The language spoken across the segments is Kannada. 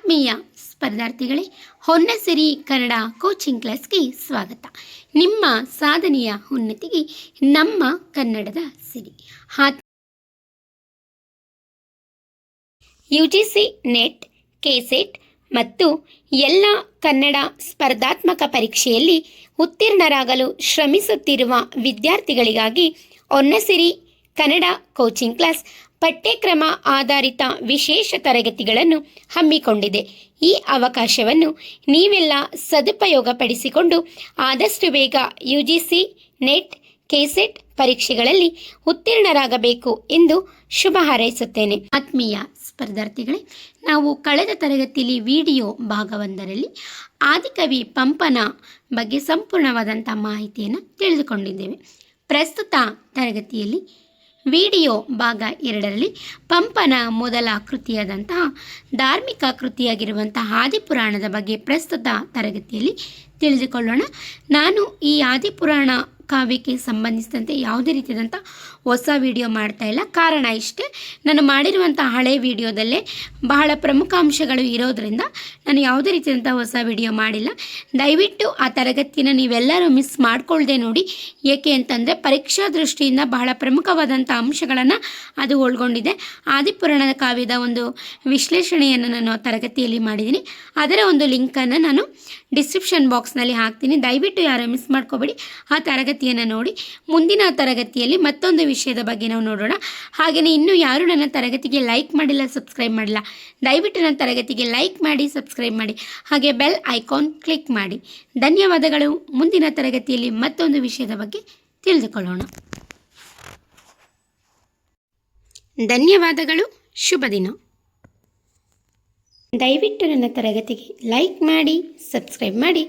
ಆತ್ಮೀಯ ಸ್ಪರ್ಧಾರ್ಥಿಗಳೇ, ಹೊನ್ನಸಿರಿ ಕನ್ನಡ ಕೋಚಿಂಗ್ ಕ್ಲಾಸ್ಗೆ ಸ್ವಾಗತ. ನಿಮ್ಮ ಸಾಧನೆಯ ಉನ್ನತಿಗೆ ನಮ್ಮ ಕನ್ನಡದ ಸಿರಿ. ಯುಜಿಸಿ ನೆಟ್, ಕೆಸೆಟ್ ಮತ್ತು ಎಲ್ಲ ಕನ್ನಡ ಸ್ಪರ್ಧಾತ್ಮಕ ಪರೀಕ್ಷೆಯಲ್ಲಿ ಉತ್ತೀರ್ಣರಾಗಲು ಶ್ರಮಿಸುತ್ತಿರುವ ವಿದ್ಯಾರ್ಥಿಗಳಿಗಾಗಿ ಹೊನ್ನಸಿರಿ ಕನ್ನಡ ಕೋಚಿಂಗ್ ಕ್ಲಾಸ್ ಪಠ್ಯಕ್ರಮ ಆಧಾರಿತ ವಿಶೇಷ ತರಗತಿಗಳನ್ನು ಹಮ್ಮಿಕೊಂಡಿದೆ. ಈ ಅವಕಾಶವನ್ನು ನೀವೆಲ್ಲ ಸದುಪಯೋಗಪಡಿಸಿಕೊಂಡು ಆದಷ್ಟು ಬೇಗ ಯುಜಿಸಿ ನೆಟ್, ಕೆಸೆಟ್ ಪರೀಕ್ಷೆಗಳಲ್ಲಿ ಉತ್ತೀರ್ಣರಾಗಬೇಕು ಎಂದು ಶುಭ ಹಾರೈಸುತ್ತೇನೆ. ಆತ್ಮೀಯ ಸ್ಪರ್ಧಾರ್ಥಿಗಳೇ, ನಾವು ಕಳೆದ ತರಗತಿಯಲ್ಲಿ ವಿಡಿಯೋ ಭಾಗವೊಂದರಲ್ಲಿ ಆದಿಕವಿ ಪಂಪನ ಬಗ್ಗೆ ಸಂಪೂರ್ಣವಾದಂಥ ಮಾಹಿತಿಯನ್ನು ತಿಳಿದುಕೊಂಡಿದ್ದೇವೆ. ಪ್ರಸ್ತುತ ತರಗತಿಯಲ್ಲಿ ವಿಡಿಯೋ ಭಾಗ 2ರಲ್ಲಿ ಪಂಪನ ಮೊದಲ ಕೃತಿಯಾದಂತಹ ಧಾರ್ಮಿಕ ಕೃತಿಯಾಗಿರುವಂತಹ ಆದಿಪುರಾಣದ ಬಗ್ಗೆ ಪ್ರಸ್ತುತ ತರಗತಿಯಲ್ಲಿ ತಿಳಿದುಕೊಳ್ಳೋಣ. ನಾನು ಈ ಆದಿಪುರಾಣ ಕಾವ್ಯಕ್ಕೆ ಸಂಬಂಧಿಸಿದಂತೆ ಯಾವುದೇ ರೀತಿಯಾದಂಥ ಹೊಸ ವಿಡಿಯೋ ಮಾಡ್ತಾ ಇಲ್ಲ. ಕಾರಣ ಇಷ್ಟೇ, ನಾನು ಮಾಡಿರುವಂಥ ಹಳೆ ವಿಡಿಯೋದಲ್ಲೇ ಬಹಳ ಪ್ರಮುಖ ಅಂಶಗಳು ಇರೋದರಿಂದ ನಾನು ಯಾವುದೇ ರೀತಿಯಾದಂಥ ಹೊಸ ವಿಡಿಯೋ ಮಾಡಿಲ್ಲ. ದಯವಿಟ್ಟು ಆ ತರಗತಿಯನ್ನು ನೀವೆಲ್ಲರೂ ಮಿಸ್ ಮಾಡ್ಕೊಳ್ಳದೆ ನೋಡಿ. ಏಕೆ ಅಂತಂದರೆ ಪರೀಕ್ಷಾ ದೃಷ್ಟಿಯಿಂದ ಬಹಳ ಪ್ರಮುಖವಾದಂಥ ಅಂಶಗಳನ್ನು ಅದು ಒಳಗೊಂಡಿದೆ. ಆದಿಪುರಾಣದ ಕಾವ್ಯದ ಒಂದು ವಿಶ್ಲೇಷಣೆಯನ್ನು ನಾನು ತರಗತಿಯಲ್ಲಿ ಮಾಡಿದ್ದೀನಿ. ಅದರ ಒಂದು ಲಿಂಕನ್ನು ನಾನು ಡಿಸ್ಕ್ರಿಪ್ಷನ್ ಬಾಕ್ಸ್ನಲ್ಲಿ ಹಾಕ್ತೀನಿ. ದಯವಿಟ್ಟು ಯಾರು ಮಿಸ್ ಮಾಡ್ಕೋಬೇಡಿ, ಆ ತರಗತಿಯನ್ನು ನೋಡಿ. ಮುಂದಿನ ತರಗತಿಯಲ್ಲಿ ಮತ್ತೊಂದು ವಿಷಯದ ಬಗ್ಗೆ ನಾವು ನೋಡೋಣ. ಹಾಗೆಯೇ ಇನ್ನೂ ಯಾರು ನನ್ನ ತರಗತಿಗೆ ಲೈಕ್ ಮಾಡಿಲ್ಲ, ಸಬ್ಸ್ಕ್ರೈಬ್ ಮಾಡಿಲ್ಲ, ದಯವಿಟ್ಟು ನನ್ನ ತರಗತಿಗೆ ಲೈಕ್ ಮಾಡಿ, ಸಬ್ಸ್ಕ್ರೈಬ್ ಮಾಡಿ, ಹಾಗೆ ಬೆಲ್ ಐಕಾನ್ ಕ್ಲಿಕ್ ಮಾಡಿ. ಧನ್ಯವಾದಗಳು. ಮುಂದಿನ ತರಗತಿಯಲ್ಲಿ ಮತ್ತೊಂದು ವಿಷಯದ ಬಗ್ಗೆ ತಿಳಿದುಕೊಳ್ಳೋಣ. ಧನ್ಯವಾದಗಳು. ಶುಭ ದಿನ. ದಯವಿಟ್ಟು ನನ್ನ ತರಗತಿಗೆ ಲೈಕ್ ಮಾಡಿ, ಸಬ್ಸ್ಕ್ರೈಬ್ ಮಾಡಿ,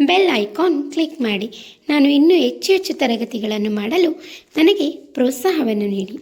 ಬೆಲ್ ಐಕಾನ್ ಕ್ಲಿಕ್ ಮಾಡಿ. ನಾನು ಇನ್ನೂ ಹೆಚ್ಚು ತರಗತಿಗಳನ್ನು ಮಾಡಲು ನನಗೆ ಪ್ರೋತ್ಸಾಹವನ್ನು ನೀಡಿ.